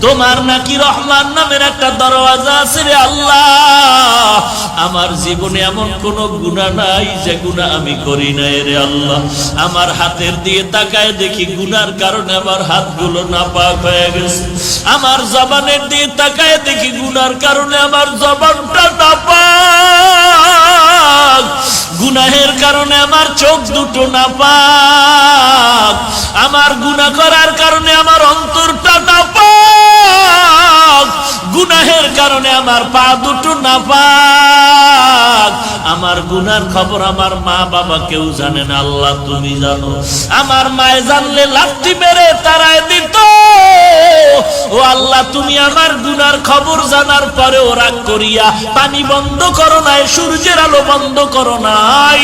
তোমার নাকি রহমান নামের একটা দরওয়াজা আছে রে আল্লাহ। আমার জীবনে এমন কোন গুনাহ নাই যে গুনাহ আমি করি নাই রে আল্লাহ। আমার হাতের দিয়ে তাকায় দেখি গুনার কারণে আমার হাতগুলো নাপাক হয়ে গেছে। আমার জবানের দিয়ে তাকায় দেখি গুনার কারণে আমার জবানটা নাপাক। গুনাহের কারণে আমার চোখ দুটো নাপাক। আমার গুনাহ করার কারণে আমার অন্তরটা নাপাক। গুনাহের কারণে আমার পা দুটো নাপাক। আমার গুনার খবর আমার মা বাবা কেউ জানে না, আল্লাহ তুমি জানো। আমার মায়ে জানলে লাথি মেরে তাড়ায় দিত। ও আল্লাহ, তুমি আমার গুনার খবর জানার পরেও রাগ করিয়া পানি বন্ধ করো নাই, সূর্যের আলো বন্ধ করো নাই।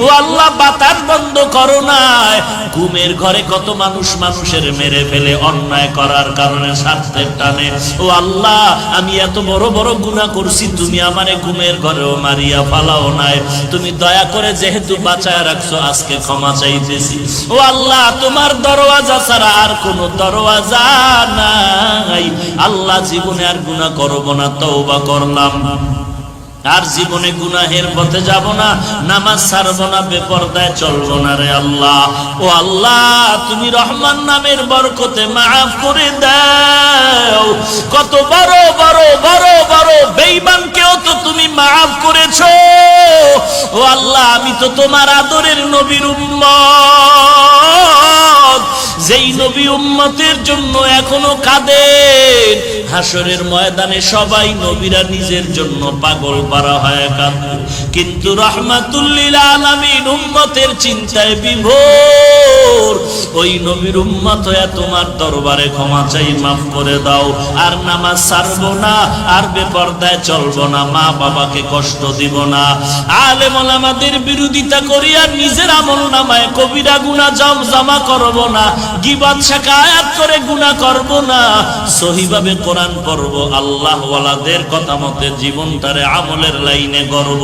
ও আল্লাহ, বাতাস বন্ধ করো নাই। ঘুমের ঘরে কত মানুষ মানুষের মেরে ফেলে অন্যায় করার কারণে, স্বার্থের টানে। ও আল্লাহ, আমি এত বড় বড় গুনাহ করছি, তুমি আমারে ঘুমের ঘরেও মারিয়া ফালাও নাই। তুমি দয়া করে যেহেতু বাঁচায় রাখছো, আজকে ক্ষমা চাইতেছি। ও আল্লাহ, তোমার দরওয়াজা ছাড়া আর কোনো দরওয়াজা নাই। আল্লাহ, জীবনে আর গুনাহ করব না, তওবা করলাম। আর জীবনে গুনাহের পথে যাব না, নামাজ ছাড়ব না, বেপরদায় চলবো না রে আল্লাহ। ও আল্লাহ, তুমি রহমান নামের বরকতে মাফ করে দাও। কত বড় বড় বড় বড় বেঈমানকেও তো তুমি মাফ করেছো। ও আল্লাহ, আমি তো তোমার আদরের নবীর উম্মত, যেই নবী উম্মতের জন্য এখনো কাঁদেন। হাসরের ময়দানে সবাই নবীরা নিজের জন্য পাগল পারা হয় কাঁদে, কিন্তু রাহমাতুল লিল আলামিন উম্মতের চিন্তায় বিভোর। ওই নবীর উম্মত হয়ে তোমার দরবারে ক্ষমা চাই, মাফ করে দাও। আর নামাজ ছাড়বো না, আর বেপরদায় চলবো না, মা বাবাকে কষ্ট দিব না, আলেম ওলামাদের বিরোধিতা করিয়া নিজের আমলনামায় কবিরা গুনাহ জমা করব না, গীবত শিকায়াত করে গুনাহ করব না, সহিভাবে কোরআন পড়ব, আল্লাহ ওয়ালাদের কথা মতে জীবনটারে আমলের লাইনে গড়ব,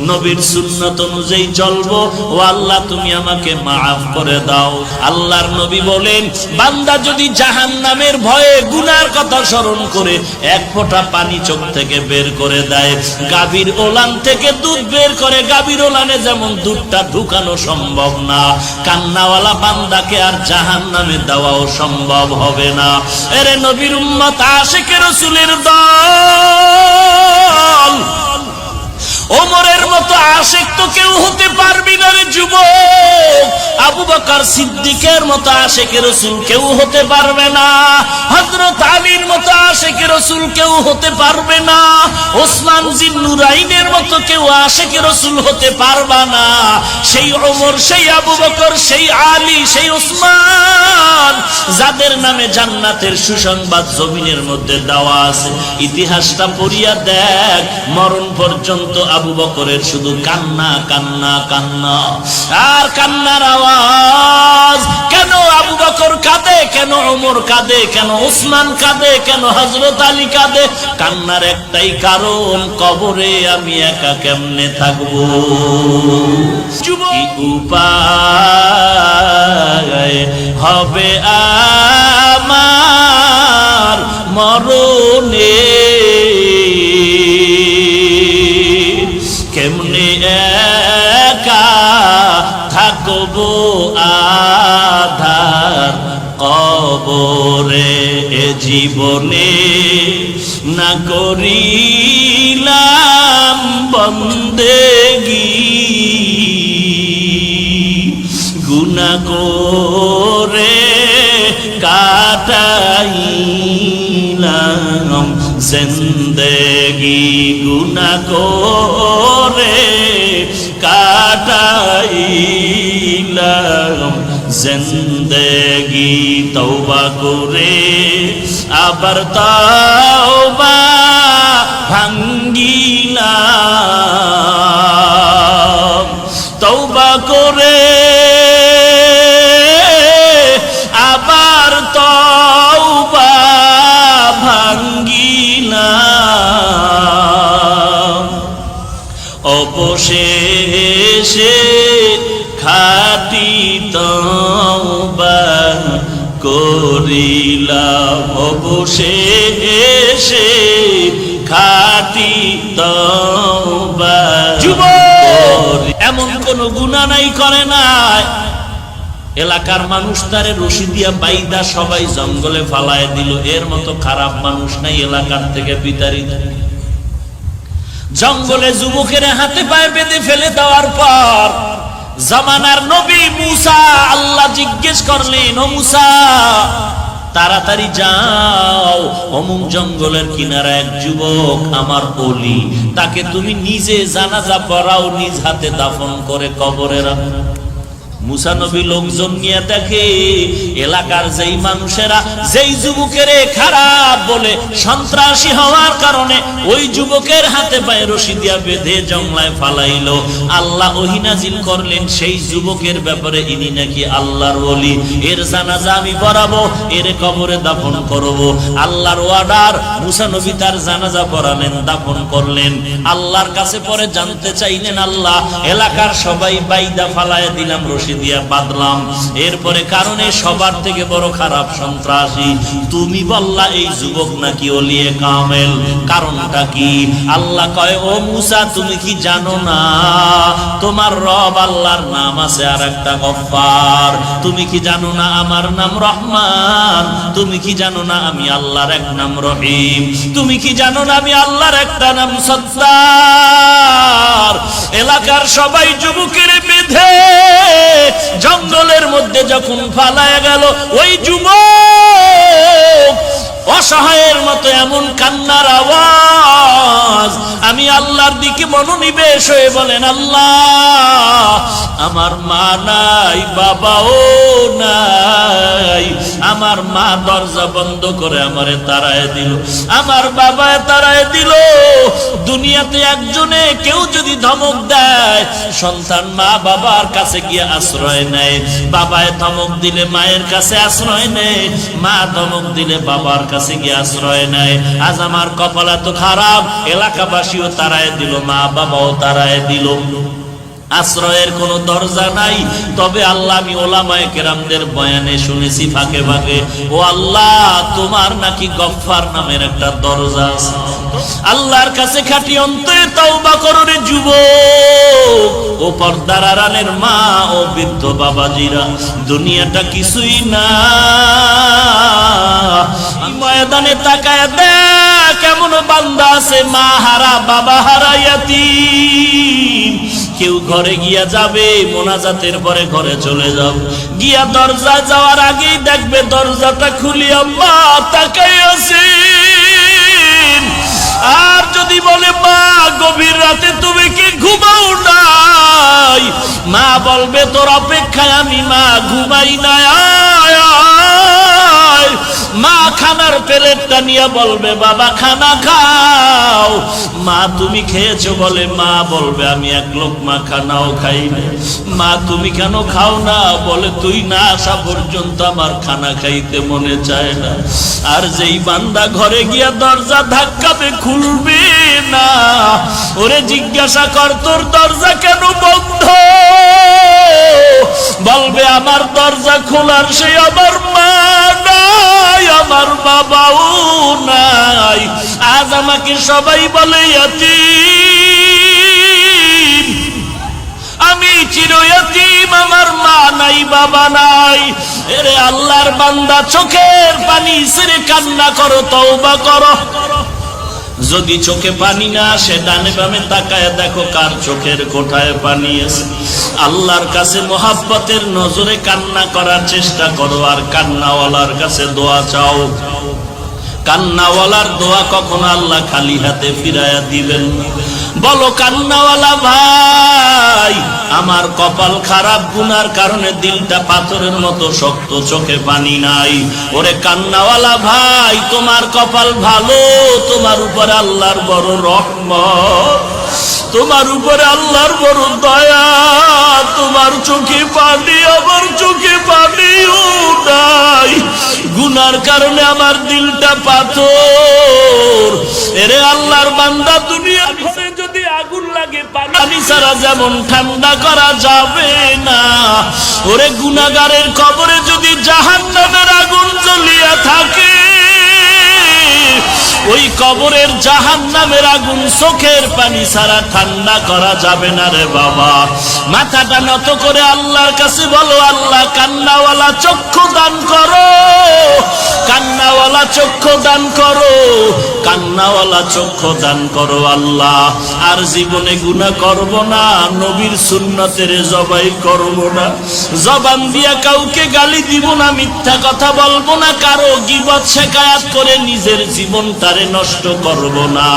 নবীর সুন্নাত অনুযায়ী চলবো। ও আল্লাহ, তুমি আমাকে মাফ করে দাও। আল্লাহর নবী বলেন, বান্দা যদি জাহান্নামের ভয়ে গুনার কথা স্মরণ করে এক ফোঁটা পানি চোখ থেকে বের করে দেয়, গাভীর ওলান থেকে দুধ বের করে গাভীর ওলানে যেমন দুধটা ঢুকানো সম্ভব না, কান্নাওয়ালা বান্দাকে আর জাহান্নামে দেওয়াও সম্ভব হবে না। এরে নবীর উম্মত আশিক রাসূলের দল, ওমরের মতো আশিক তো কেউ হতে পারবি না রে যুবক। আবু বকর সিদ্দিকের মতো আশিক রাসূল কেউ হতে পারবে না। হযরত আলীর মতো আশিক রাসূল কেউ হতে পারবে না। ওসমান জিন্নুরাইনের মতো কেউ আশিক রাসূল হতে পারবে না। সেই ওমর, সেই আবু বকর, সেই আলী, সেই ওসমান, যাদের নামে জান্নাতের সুসংবাদ জমিনের মধ্যে দেওয়া আছে, ইতিহাসটা পড়িয়া দেখ, মরণ পর্যন্ত আবু বকরের শুধু কান্না কান্না কান্না আর কান্নার আওয়াজ। কেন আবু বকর কাঁদে, কেন ওমর কাঁদে, কেন ওসমান কাঁদে, কেন হযরত আলী কাঁদে? কান্নার একটাই কারণ, কবরে আমি একা কেমনে থাকবো। কি উপায় হবে আমার মরণে, কেমনে একা থাকবো আধার কবরে। এ জীবনে না করিলাম বন্দেগি, গুনাহ করে কাটাইলাম জিন্দেগি, গুনাহ করে কাটাইলাম জিন্দেগি। তওবা করে আবার তওবা ভাঙ্গিলাম, তওবা করে আবার তওবা ভাঙ্গিলাম। অবশেষে খাঁটি তওবা করিলাম, বসে এসে খাটি তওবা। যুবক এমন কোন গুনাহ নাই করে নাই, এলাকার মানুষ তারে রশি দিয়া বাইদা সবাই জঙ্গলে ফালায় দিল, এর মতো খারাপ মানুষ নাই এলাকার থেকে বিতাড়িত। জঙ্গলে যুবকের হাতে পায়ে বেঁধে ফেলে দেওয়ার পর জামানার নবী মুসা আল্লাহ জিজ্ঞেস করলেন, ও মুসা তাড়াতাড়ি যাও, অমুক জঙ্গলের কিনারা এক যুবক আমার ওলি, তাকে তুমি নিজে জানাজা পড়াও, নিজ হাতে দাফন করে কবরে রাখো। মুসা নবী লোকজন নিয়ে দেখে এলাকার যেই মানুষেরা যেই যুবকের খারাপ বলে সন্ত্রাসী হওয়ার কারণে ওই যুবকের হাতে পায়ে রশি দিয়া বেঁধে জংলায় ফালাইলো, আল্লাহ ওহী নাজিল করলেন সেই যুবকের ব্যাপারে ইনি নাকি আল্লাহর ওলি, এর জানাজা আমি পড়াবো, এর কবরে দাফন করব। আল্লাহর অর্ডার, মুসা নবী তার জানাজা পড়ালেন, দাফন করলেন। আল্লাহর কাছে পরে জানতে চাইলেন, আল্লাহ এলাকার সবাই বাইদা ফালায় দিলাম, রশি দিয়া বাঁধলাম, এরপরে কারণে সবার থেকে বড় খারাপ সন্ত্রাসী তুমি বললা এই যুবক নাকি ওলিয়ে কামেল, কারণটা কি? আল্লাহ কয়, ও মুসা তুমি কি জানো না তোমার রব আল্লাহর নাম আছে আর একটা গফফার? তুমি কি জানো না আমার নাম রহমান? তুমি কি জানো না আমি আল্লাহর এক নাম রহিম? তুমি কি জানো না আমি আল্লাহর একটা নাম সত্তার? এলাকার সবাই যুবকের বেঁধে জঙ্গলের মধ্যে যখন ফালায় গেল, ওই যুবক অসহায়ের মতো এমন কান্নার আওয়াজ, আমি আল্লাহর দিকে মনোনিবেশ হয়ে বলেন, আল্লাহ আমার মা নাই, বাবাও নাই, আমার মা দরজা বন্ধ করে আমারে তাড়ায় দিল, আমার বাবায় তাড়ায় দিল। দুনিয়াতে একজনে কেউ যদি ধমক দেয়, সন্তান মা বাবার কাছে গিয়ে আশ্রয় নেয়, বাবায় ধমক দিলে মায়ের কাছে আশ্রয় নেয়, মা ধমক দিলে বাবার কাছে গিয়ে আশ্রয় নেয়। আজ আমার কপাল এত খারাপ, এলাকাবাসীও তাড়ায় দিল, মা বাবাও তাড়ায় দিল, আশ্রয়ের কোন দরজা নাই। তবে আল্লাহ আমি ওলামায়ে কেরামদের বয়ানে শুনেছি ফাঁকে ফাঁকে, ও আল্লাহ তোমার নাকি গফফার নামের একটা দরজা আছে। আল্লাহর কাছে খাঁটি অন্তরে তওবা করো রে যুবক, ও পর্দার আড়ালের মা ও বৃদ্ধ বাবাজিরা, দুনিয়াটা কিছুই না। ময়দানে তাকায় দেখ কেমন বান্দা আছে মা হারা, বাবা হারা, ইয়াতীম। কেউ ঘরে গিয়া যাবে, মোনাজাতের পরে ঘরে চলে যাও, গিয়া দরজা যাওয়ার আগেই দেখবে দরজাটা খুলিয়া মা তাকাই আছে। আর যদি বলে মা গভীর রাতে তুমি কি ঘুমাও নাই, মা বলবে তোর অপেক্ষায় আমি মা ঘুমাই নাই, মা খানার প্লেটটা নিয়ে বলবে বাবা খানা খাও। মা তুমি খেয়েছো বলে মা বলবে আমি এক লোকমা খানাও খাই না। মা তুমি কেন খাও না বলে তুই না আসা পর্যন্ত আমার খানা খাইতে মনে চায় না। আর যেই বান্দা ঘরে গিয়া দরজা ধাক্কাবে খুলবে না, ওরে জিজ্ঞাসা কর তোর দরজা কেন বন্ধ, বলবে আমার দরজা খোলার সে আমার মা নাই, আমার বাবাও নাই। আজ আমাকে সবাই বলে ইয়াতীম, আমি চিরয়াতীম, আমার মা নাই, বাবা নাই। এরে আল্লাহর বান্দা চোখের পানি ছেড়ে কান্না করো, তওবা করো। যদি চোখে পানি না আসে ডানে বামে তাকায় দেখো কার চোখের কোঠায় পানি আছে। আল্লাহর কাছে মোহাব্বতের নজরে কান্না করার চেষ্টা করো, আর কান্নাওয়ালার কাছে দোয়া চাও। কান্নাওয়ালার দোয়া কখনো আল্লাহ খালি হাতে ফিরাইয়া দিবেন না। বলো কান্নাওয়ালা ভাই আমার কপাল খারাপ, গুনার কারণে দিলটা পাথরের মতো শক্ত, চোখে পানি নাই। ওরে কান্নাওয়ালা ভাই তোমার কপাল ভালো, তোমার উপরে আল্লাহর বড় রহমত, তোমার উপরে আল্লাহর বড় দয়া। তোমার চোখে পানি, আমার চোখে পানিও নাই, গুনার কারণে আমার দিলটা পাথর। এরে আল্লাহর বান্দা দুনিয়ার ঘরে যদি আগুন লাগে পানি ছাড়া যেমন ঠান্ডা করা যাবে না, ওরে গুনাহগারের কবরে যদি জাহান্নামের আগুন জ্বলিয়া থাকে ওই কবরের জাহান্নামের আগুন চোখের পানি ছাড়া ঠান্ডা করা যাবে না রে বাবা। মাথাটা নত করে আল্লাহর কাছে বলো, আল্লাহ কান্নাওয়ালা চক্ষু দান করো, কান্নাওয়ালা চক্ষু দান করো, কান্নাওয়ালা চক্ষু দান করো আল্লাহ। আর জীবনে গুনাহ করব না, নবীর সুন্নতের জবাই করব না, জবান দিয়া কাউকে গালি দিব না, মিথ্যা কথা বলবো না, কারো গীবত শিকায়াত করে নিজের জীবনটারে নষ্ট করব না।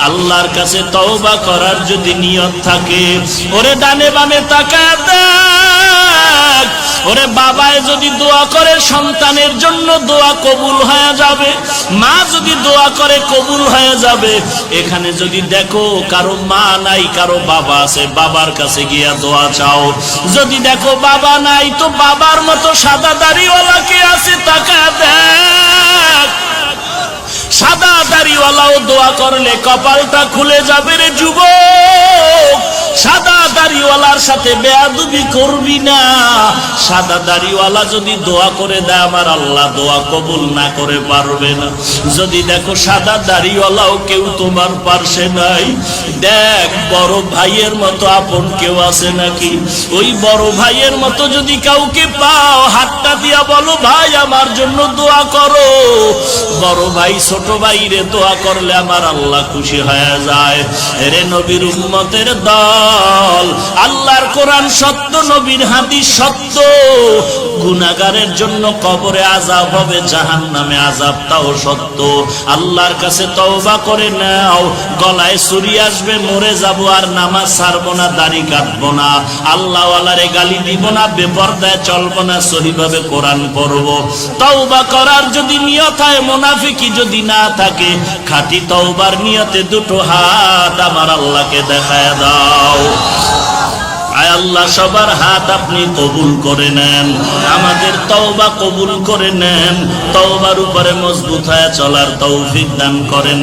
আল্লাহর কাছে তওবা করার যদি নিয়ত থাকে, ওরে ডানে বামে তাকায় দেখ, ওরে বাবায় যদি দোয়া করে সন্তানের জন্য দোয়া কবুল হয়ে যাবে, মা যদি দোয়া করে কবুল হয়ে যাবে। এখানে যদি দেখো কারো মা নাই, কারো বাবা আছে, বাবার কাছে গিয়া দোয়া চাও। যদি দেখো বাবা নাই, তো বাবার মতো সাদা দাড়িওয়ালা কে আছে তাকায় দেখ। সাদা দাড়িওয়ালাও দোয়া করলে কপালটা খুলে যাবে রে যুবক। সাদা দাড়িওয়ালার সাথে বেয়াদবি করবি না। সাদা দাড়িওয়ালা যদি দোয়া করে দেয়, আমার আল্লাহ দোয়া কবুল না করে পারবে না। যদি দেখো সাদা দাড়িওয়ালাও কেউ তোমার পার্শ্বে নাই, দেখ বড় ভাইয়ের মতো আপন কেউ আছে নাকি। ওই বড় ভাইয়ের মতো যদি কাউকে পাও, হাতটা দিয়া বলো, ভাই আমার জন্য দোয়া করো। বড় ভাই ছোট ভাইরে দোয়া করলে আমার আল্লাহ খুশি হয়ে যায়। রে নবীর উম্মতের দল, আল্লাহর কোরআন সত্য, নবীর হাদিস সত্য। গুনাহগারের জন্য কবরে আযাব হবে, জাহান্নামে আযাবটাও সত্য। আল্লাহর কাছে তওবা করে নাও। গলায় ছুরি আসবে, মরে যাব, আর নামাজ ছাড়বো না, দাড়ি কাটবো না, আল্লাহ ওয়ালারে গালি দিব না, বেপরদায় চলবো না, সহিভাবে কোরআন পড়বো। তওবা করার যদি নিয়ত হয়, মুনাফিকি যদি না থাকে, খাঁটি তওবার নিয়তে দুটো হাত আমার আল্লাহকে দেখায় দাও। আয় আল্লাহ, সবার হাত আপনি কবুল করে নেন, আমাদের তওবা কবুল করে নেন, তওবার উপরে মজবুত হয়ে চলার তৌফিক দান করেন।